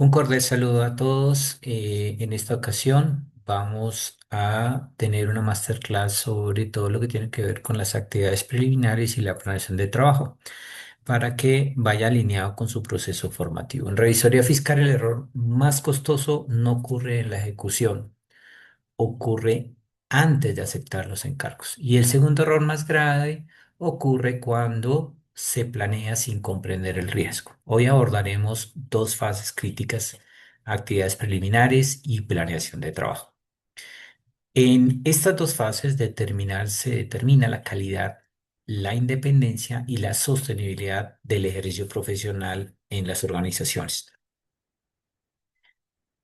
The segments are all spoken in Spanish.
Un cordial saludo a todos. En esta ocasión vamos a tener una masterclass sobre todo lo que tiene que ver con las actividades preliminares y la planeación de trabajo para que vaya alineado con su proceso formativo. En revisoría fiscal el error más costoso no ocurre en la ejecución, ocurre antes de aceptar los encargos. Y el segundo error más grave ocurre cuando se planea sin comprender el riesgo. Hoy abordaremos dos fases críticas: actividades preliminares y planeación de trabajo. En estas dos fases se determina la calidad, la independencia y la sostenibilidad del ejercicio profesional en las organizaciones.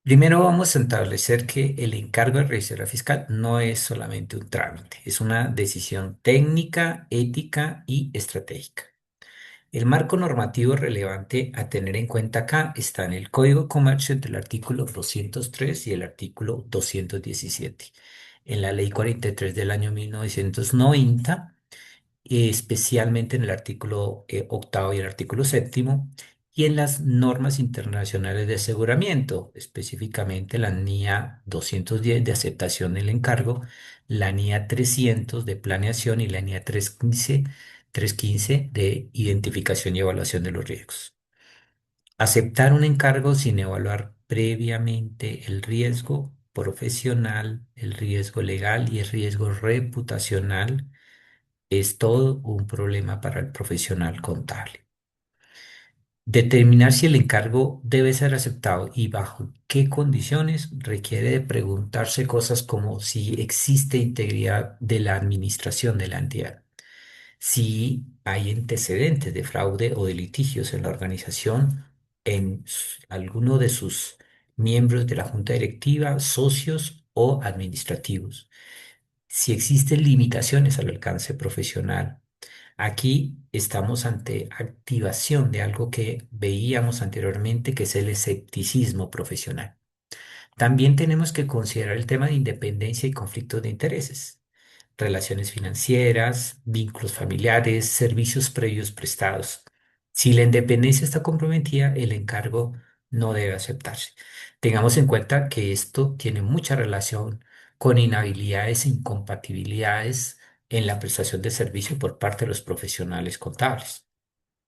Primero vamos a establecer que el encargo de revisora fiscal no es solamente un trámite, es una decisión técnica, ética y estratégica. El marco normativo relevante a tener en cuenta acá está en el Código de Comercio entre el artículo 203 y el artículo 217, en la Ley 43 del año 1990, especialmente en el artículo octavo y el artículo séptimo, y en las normas internacionales de aseguramiento, específicamente la NIA 210 de aceptación del encargo, la NIA 300 de planeación y la NIA 315 de identificación y evaluación de los riesgos. Aceptar un encargo sin evaluar previamente el riesgo profesional, el riesgo legal y el riesgo reputacional es todo un problema para el profesional contable. Determinar si el encargo debe ser aceptado y bajo qué condiciones requiere de preguntarse cosas como si existe integridad de la administración de la entidad, si hay antecedentes de fraude o de litigios en la organización, alguno de sus miembros de la junta directiva, socios o administrativos, si existen limitaciones al alcance profesional. Aquí estamos ante activación de algo que veíamos anteriormente, que es el escepticismo profesional. También tenemos que considerar el tema de independencia y conflictos de intereses, relaciones financieras, vínculos familiares, servicios previos prestados. Si la independencia está comprometida, el encargo no debe aceptarse. Tengamos en cuenta que esto tiene mucha relación con inhabilidades e incompatibilidades en la prestación de servicio por parte de los profesionales contables.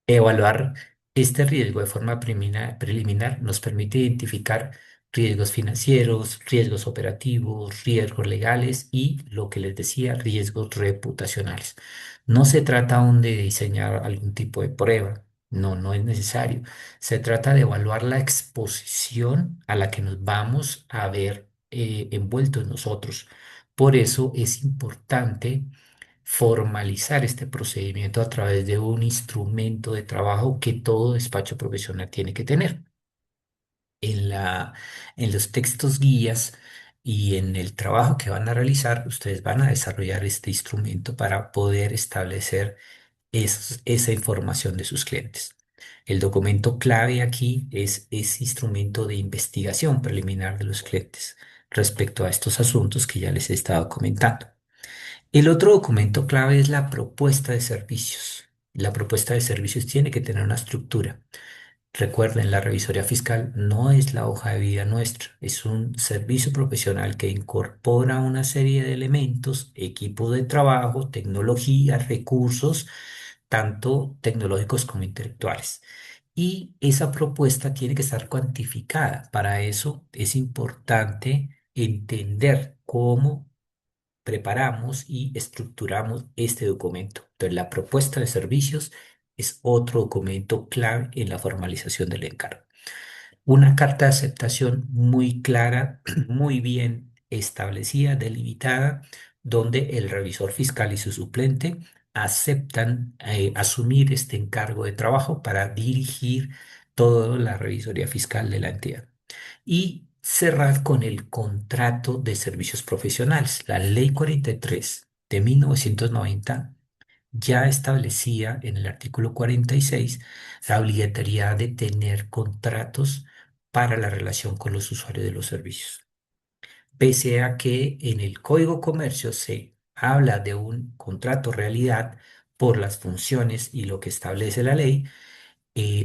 Evaluar este riesgo de forma preliminar nos permite identificar riesgos financieros, riesgos operativos, riesgos legales y, lo que les decía, riesgos reputacionales. No se trata aún de diseñar algún tipo de prueba, no, no es necesario. Se trata de evaluar la exposición a la que nos vamos a ver envueltos nosotros. Por eso es importante formalizar este procedimiento a través de un instrumento de trabajo que todo despacho profesional tiene que tener. En en los textos guías y en el trabajo que van a realizar, ustedes van a desarrollar este instrumento para poder establecer esa información de sus clientes. El documento clave aquí es ese instrumento de investigación preliminar de los clientes respecto a estos asuntos que ya les he estado comentando. El otro documento clave es la propuesta de servicios. La propuesta de servicios tiene que tener una estructura. Recuerden, la revisoría fiscal no es la hoja de vida nuestra, es un servicio profesional que incorpora una serie de elementos, equipos de trabajo, tecnología, recursos, tanto tecnológicos como intelectuales. Y esa propuesta tiene que estar cuantificada. Para eso es importante entender cómo preparamos y estructuramos este documento. Entonces, la propuesta de servicios es otro documento clave en la formalización del encargo. Una carta de aceptación muy clara, muy bien establecida, delimitada, donde el revisor fiscal y su suplente aceptan asumir este encargo de trabajo para dirigir toda la revisoría fiscal de la entidad y cerrar con el contrato de servicios profesionales. La Ley 43 de 1990 ya establecía en el artículo 46 la obligatoriedad de tener contratos para la relación con los usuarios de los servicios. Pese a que en el Código Comercio se habla de un contrato realidad por las funciones y lo que establece la ley,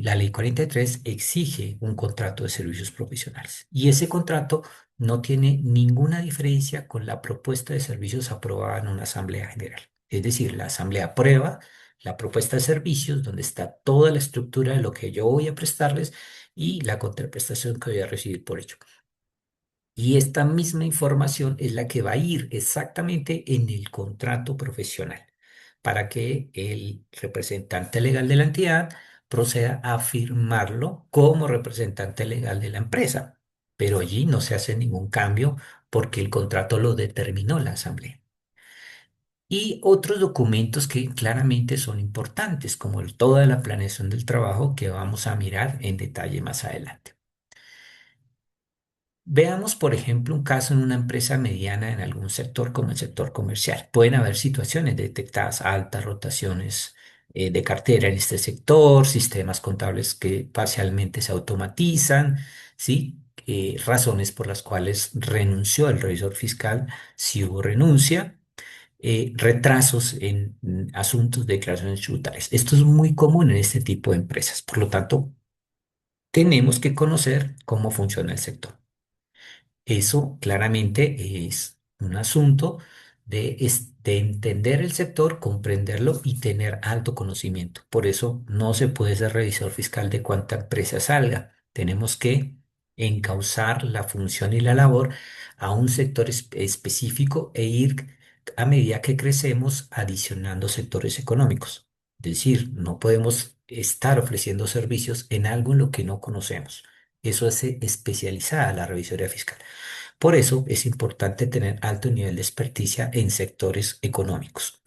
la ley 43 exige un contrato de servicios profesionales y ese contrato no tiene ninguna diferencia con la propuesta de servicios aprobada en una asamblea general. Es decir, la asamblea aprueba la propuesta de servicios donde está toda la estructura de lo que yo voy a prestarles y la contraprestación que voy a recibir por ello. Y esta misma información es la que va a ir exactamente en el contrato profesional para que el representante legal de la entidad proceda a firmarlo como representante legal de la empresa. Pero allí no se hace ningún cambio porque el contrato lo determinó la asamblea. Y otros documentos que claramente son importantes, como toda la planeación del trabajo que vamos a mirar en detalle más adelante. Veamos, por ejemplo, un caso en una empresa mediana en algún sector como el sector comercial. Pueden haber situaciones detectadas, altas rotaciones de cartera en este sector, sistemas contables que parcialmente se automatizan, ¿sí? Razones por las cuales renunció el revisor fiscal, si hubo renuncia, retrasos en asuntos de declaraciones tributarias. Esto es muy común en este tipo de empresas. Por lo tanto, tenemos que conocer cómo funciona el sector. Eso claramente es un asunto de entender el sector, comprenderlo y tener alto conocimiento. Por eso no se puede ser revisor fiscal de cuánta empresa salga. Tenemos que encauzar la función y la labor a un sector específico e ir a medida que crecemos adicionando sectores económicos. Es decir, no podemos estar ofreciendo servicios en algo en lo que no conocemos. Eso hace especializada la revisoría fiscal. Por eso es importante tener alto nivel de experticia en sectores económicos.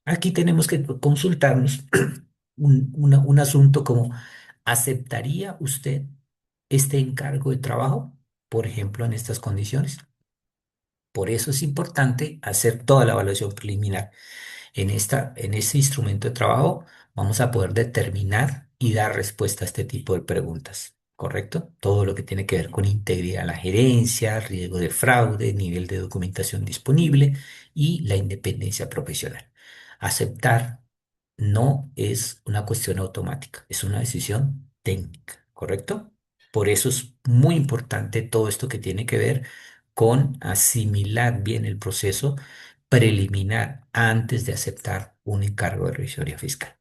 Aquí tenemos que consultarnos un asunto como, ¿aceptaría usted este encargo de trabajo, por ejemplo, en estas condiciones? Por eso es importante hacer toda la evaluación preliminar. En este instrumento de trabajo vamos a poder determinar y dar respuesta a este tipo de preguntas, ¿correcto? Todo lo que tiene que ver con integridad de la gerencia, riesgo de fraude, nivel de documentación disponible y la independencia profesional. Aceptar no es una cuestión automática, es una decisión técnica, ¿correcto? Por eso es muy importante todo esto que tiene que ver con asimilar bien el proceso preliminar antes de aceptar un encargo de revisoría fiscal.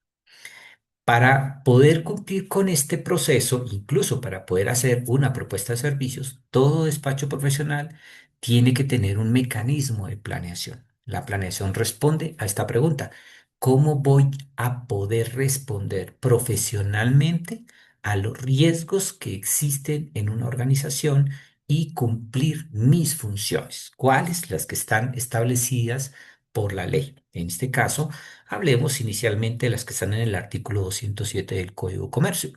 Para poder cumplir con este proceso, incluso para poder hacer una propuesta de servicios, todo despacho profesional tiene que tener un mecanismo de planeación. La planeación responde a esta pregunta: ¿cómo voy a poder responder profesionalmente a los riesgos que existen en una organización y cumplir mis funciones? ¿Cuáles? Las que están establecidas por la ley. En este caso, hablemos inicialmente de las que están en el artículo 207 del Código de Comercio.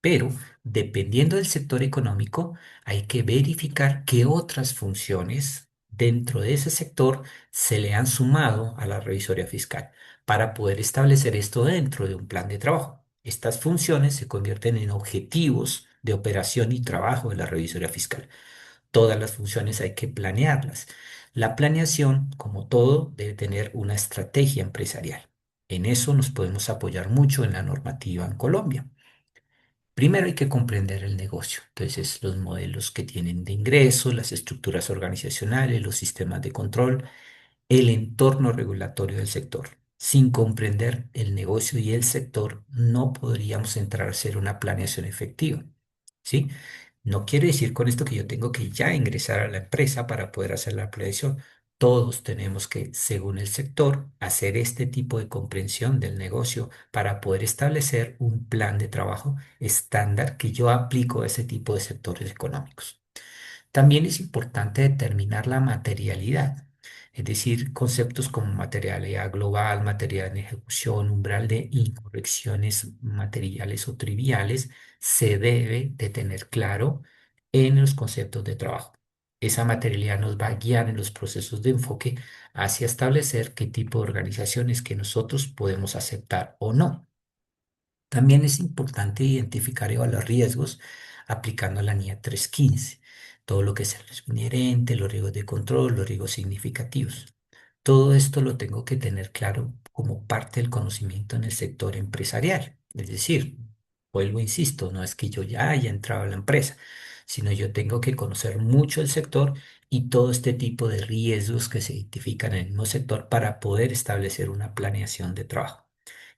Pero dependiendo del sector económico, hay que verificar qué otras funciones dentro de ese sector se le han sumado a la revisoría fiscal para poder establecer esto dentro de un plan de trabajo. Estas funciones se convierten en objetivos de operación y trabajo de la revisoría fiscal. Todas las funciones hay que planearlas. La planeación, como todo, debe tener una estrategia empresarial. En eso nos podemos apoyar mucho en la normativa en Colombia. Primero hay que comprender el negocio, entonces los modelos que tienen de ingresos, las estructuras organizacionales, los sistemas de control, el entorno regulatorio del sector. Sin comprender el negocio y el sector, no podríamos entrar a hacer una planeación efectiva, ¿sí? No quiere decir con esto que yo tengo que ya ingresar a la empresa para poder hacer la planeación. Todos tenemos que, según el sector, hacer este tipo de comprensión del negocio para poder establecer un plan de trabajo estándar que yo aplico a ese tipo de sectores económicos. También es importante determinar la materialidad, es decir, conceptos como materialidad global, materialidad en ejecución, umbral de incorrecciones materiales o triviales, se debe de tener claro en los conceptos de trabajo. Esa materialidad nos va a guiar en los procesos de enfoque hacia establecer qué tipo de organizaciones que nosotros podemos aceptar o no. También es importante identificar y evaluar riesgos aplicando la NIA 315, todo lo que es el riesgo inherente, los riesgos de control, los riesgos significativos. Todo esto lo tengo que tener claro como parte del conocimiento en el sector empresarial. Es decir, Vuelvo, insisto, no es que yo ya haya entrado a la empresa, sino yo tengo que conocer mucho el sector y todo este tipo de riesgos que se identifican en el mismo sector para poder establecer una planeación de trabajo.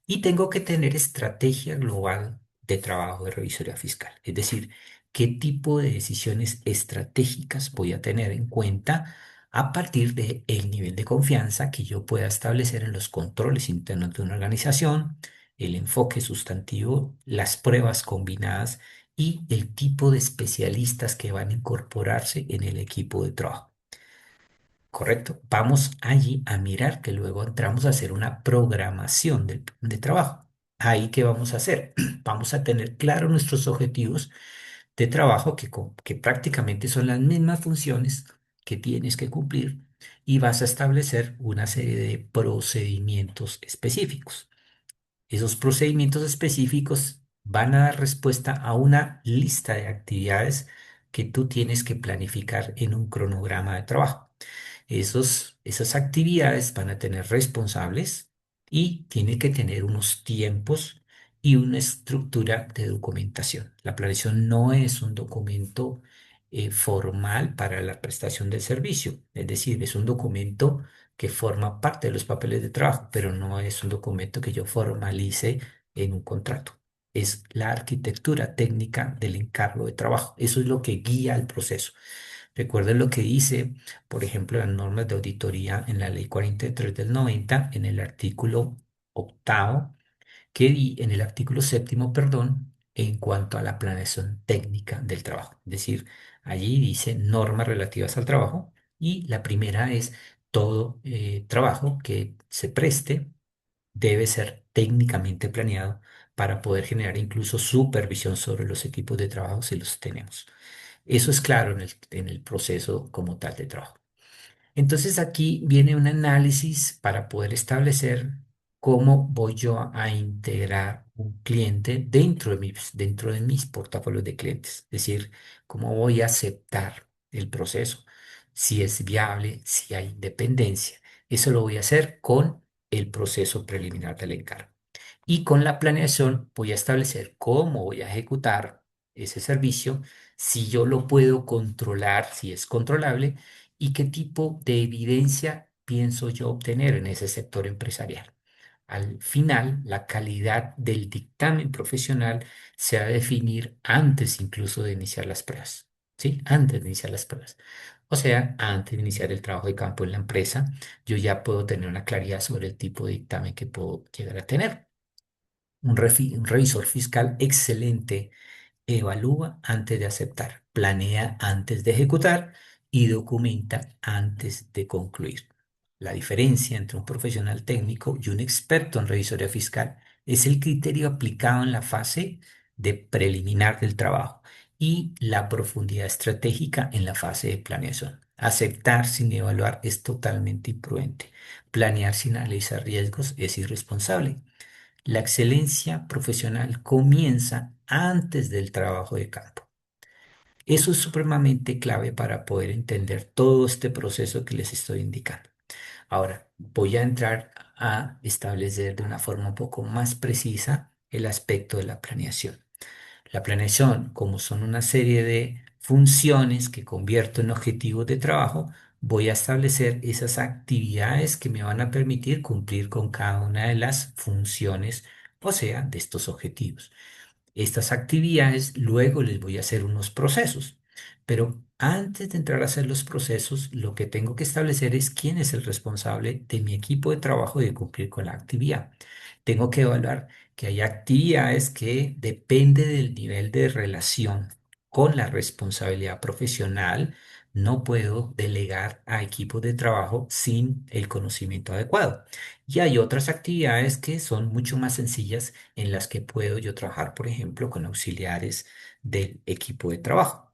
Y tengo que tener estrategia global de trabajo de revisoría fiscal. Es decir, qué tipo de decisiones estratégicas voy a tener en cuenta a partir del nivel de confianza que yo pueda establecer en los controles internos de una organización, el enfoque sustantivo, las pruebas combinadas y el tipo de especialistas que van a incorporarse en el equipo de trabajo. Correcto. Vamos allí a mirar que luego entramos a hacer una programación de trabajo. Ahí, ¿qué vamos a hacer? Vamos a tener claro nuestros objetivos de trabajo que prácticamente son las mismas funciones que tienes que cumplir y vas a establecer una serie de procedimientos específicos. Esos procedimientos específicos van a dar respuesta a una lista de actividades que tú tienes que planificar en un cronograma de trabajo. Esas actividades van a tener responsables y tiene que tener unos tiempos y una estructura de documentación. La planeación no es un documento formal para la prestación del servicio, es decir, es un documento que forma parte de los papeles de trabajo, pero no es un documento que yo formalice en un contrato. Es la arquitectura técnica del encargo de trabajo. Eso es lo que guía el proceso. Recuerden lo que dice, por ejemplo, las normas de auditoría en la Ley 43 del 90, en el artículo octavo, en el artículo séptimo, perdón, en cuanto a la planeación técnica del trabajo. Es decir, allí dice normas relativas al trabajo y la primera es todo trabajo que se preste debe ser técnicamente planeado para poder generar incluso supervisión sobre los equipos de trabajo si los tenemos. Eso es claro en el proceso como tal de trabajo. Entonces aquí viene un análisis para poder establecer cómo voy yo a integrar un cliente dentro de mis portafolios de clientes. Es decir, cómo voy a aceptar el proceso, si es viable, si hay independencia. Eso lo voy a hacer con el proceso preliminar del encargo. Y con la planeación voy a establecer cómo voy a ejecutar ese servicio, si yo lo puedo controlar, si es controlable y qué tipo de evidencia pienso yo obtener en ese sector empresarial. Al final, la calidad del dictamen profesional se va a definir antes incluso de iniciar las pruebas, ¿sí? Antes de iniciar las pruebas. O sea, antes de iniciar el trabajo de campo en la empresa, yo ya puedo tener una claridad sobre el tipo de dictamen que puedo llegar a tener. Un revisor fiscal excelente evalúa antes de aceptar, planea antes de ejecutar y documenta antes de concluir. La diferencia entre un profesional técnico y un experto en revisoría fiscal es el criterio aplicado en la fase de preliminar del trabajo y la profundidad estratégica en la fase de planeación. Aceptar sin evaluar es totalmente imprudente. Planear sin analizar riesgos es irresponsable. La excelencia profesional comienza antes del trabajo de campo. Eso es supremamente clave para poder entender todo este proceso que les estoy indicando. Ahora, voy a entrar a establecer de una forma un poco más precisa el aspecto de la planeación. La planeación, como son una serie de funciones que convierto en objetivos de trabajo, voy a establecer esas actividades que me van a permitir cumplir con cada una de las funciones, o sea, de estos objetivos. Estas actividades luego les voy a hacer unos procesos, pero antes de entrar a hacer los procesos, lo que tengo que establecer es quién es el responsable de mi equipo de trabajo de cumplir con la actividad. Tengo que evaluar que hay actividades que depende del nivel de relación con la responsabilidad profesional. No puedo delegar a equipos de trabajo sin el conocimiento adecuado. Y hay otras actividades que son mucho más sencillas en las que puedo yo trabajar, por ejemplo, con auxiliares del equipo de trabajo.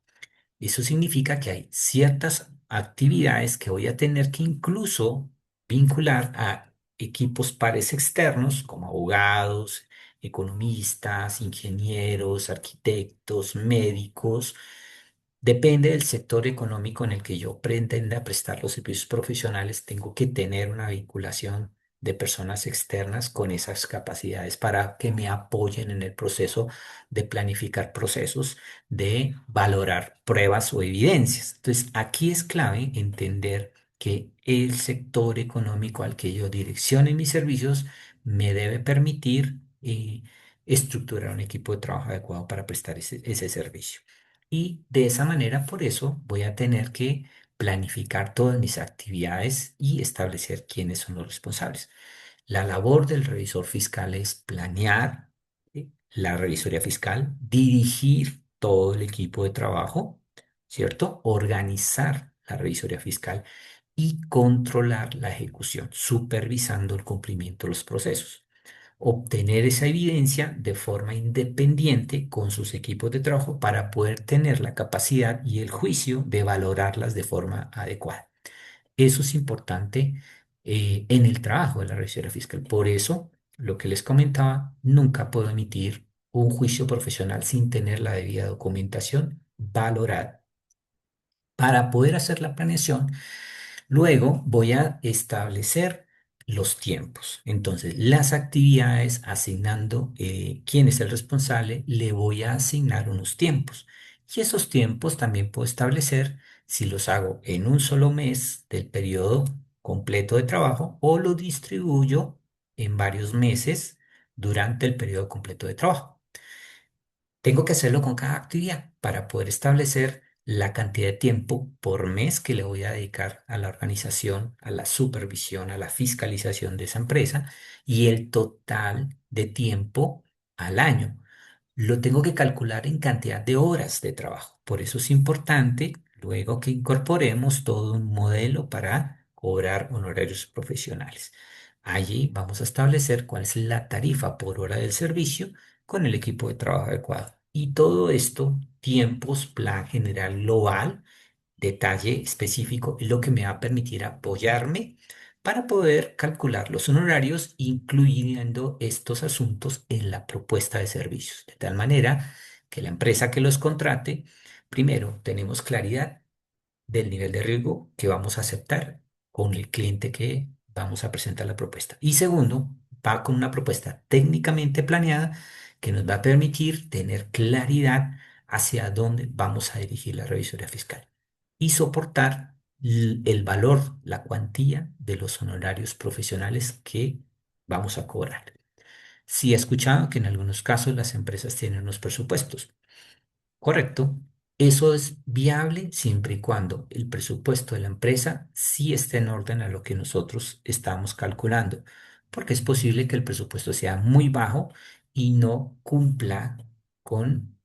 Eso significa que hay ciertas actividades que voy a tener que incluso vincular a equipos pares externos como abogados, economistas, ingenieros, arquitectos, médicos. Depende del sector económico en el que yo pretenda prestar los servicios profesionales, tengo que tener una vinculación de personas externas con esas capacidades para que me apoyen en el proceso de planificar procesos, de valorar pruebas o evidencias. Entonces, aquí es clave entender que el sector económico al que yo direccione mis servicios me debe permitir estructurar un equipo de trabajo adecuado para prestar ese servicio. Y de esa manera, por eso, voy a tener que planificar todas mis actividades y establecer quiénes son los responsables. La labor del revisor fiscal es planear la revisoría fiscal, dirigir todo el equipo de trabajo, ¿cierto? Organizar la revisoría fiscal y controlar la ejecución, supervisando el cumplimiento de los procesos. Obtener esa evidencia de forma independiente con sus equipos de trabajo para poder tener la capacidad y el juicio de valorarlas de forma adecuada. Eso es importante en el trabajo de la revisoría fiscal. Por eso, lo que les comentaba, nunca puedo emitir un juicio profesional sin tener la debida documentación valorada. Para poder hacer la planeación, luego voy a establecer los tiempos. Entonces, las actividades, asignando quién es el responsable, le voy a asignar unos tiempos. Y esos tiempos también puedo establecer si los hago en un solo mes del periodo completo de trabajo o lo distribuyo en varios meses durante el periodo completo de trabajo. Tengo que hacerlo con cada actividad para poder establecer la cantidad de tiempo por mes que le voy a dedicar a la organización, a la supervisión, a la fiscalización de esa empresa y el total de tiempo al año. Lo tengo que calcular en cantidad de horas de trabajo. Por eso es importante luego que incorporemos todo un modelo para cobrar honorarios profesionales. Allí vamos a establecer cuál es la tarifa por hora del servicio con el equipo de trabajo adecuado. Y todo esto, tiempos, plan general global, detalle específico, es lo que me va a permitir apoyarme para poder calcular los honorarios, incluyendo estos asuntos en la propuesta de servicios. De tal manera que la empresa que los contrate, primero, tenemos claridad del nivel de riesgo que vamos a aceptar con el cliente que vamos a presentar la propuesta. Y segundo, va con una propuesta técnicamente planeada que nos va a permitir tener claridad hacia dónde vamos a dirigir la revisoría fiscal y soportar el valor, la cuantía de los honorarios profesionales que vamos a cobrar. Sí he escuchado que en algunos casos las empresas tienen unos presupuestos. Correcto. Eso es viable siempre y cuando el presupuesto de la empresa sí esté en orden a lo que nosotros estamos calculando, porque es posible que el presupuesto sea muy bajo y no cumpla con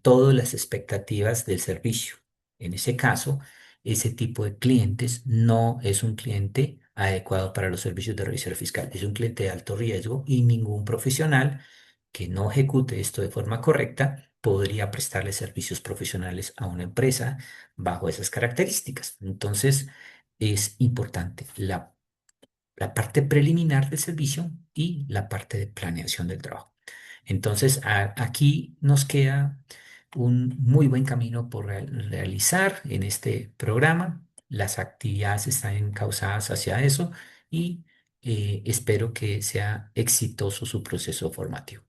todas las expectativas del servicio. En ese caso, ese tipo de clientes no es un cliente adecuado para los servicios de revisión fiscal. Es un cliente de alto riesgo y ningún profesional que no ejecute esto de forma correcta podría prestarle servicios profesionales a una empresa bajo esas características. Entonces, es importante la parte preliminar del servicio y la parte de planeación del trabajo. Entonces, aquí nos queda un muy buen camino por realizar en este programa. Las actividades están encausadas hacia eso y espero que sea exitoso su proceso formativo.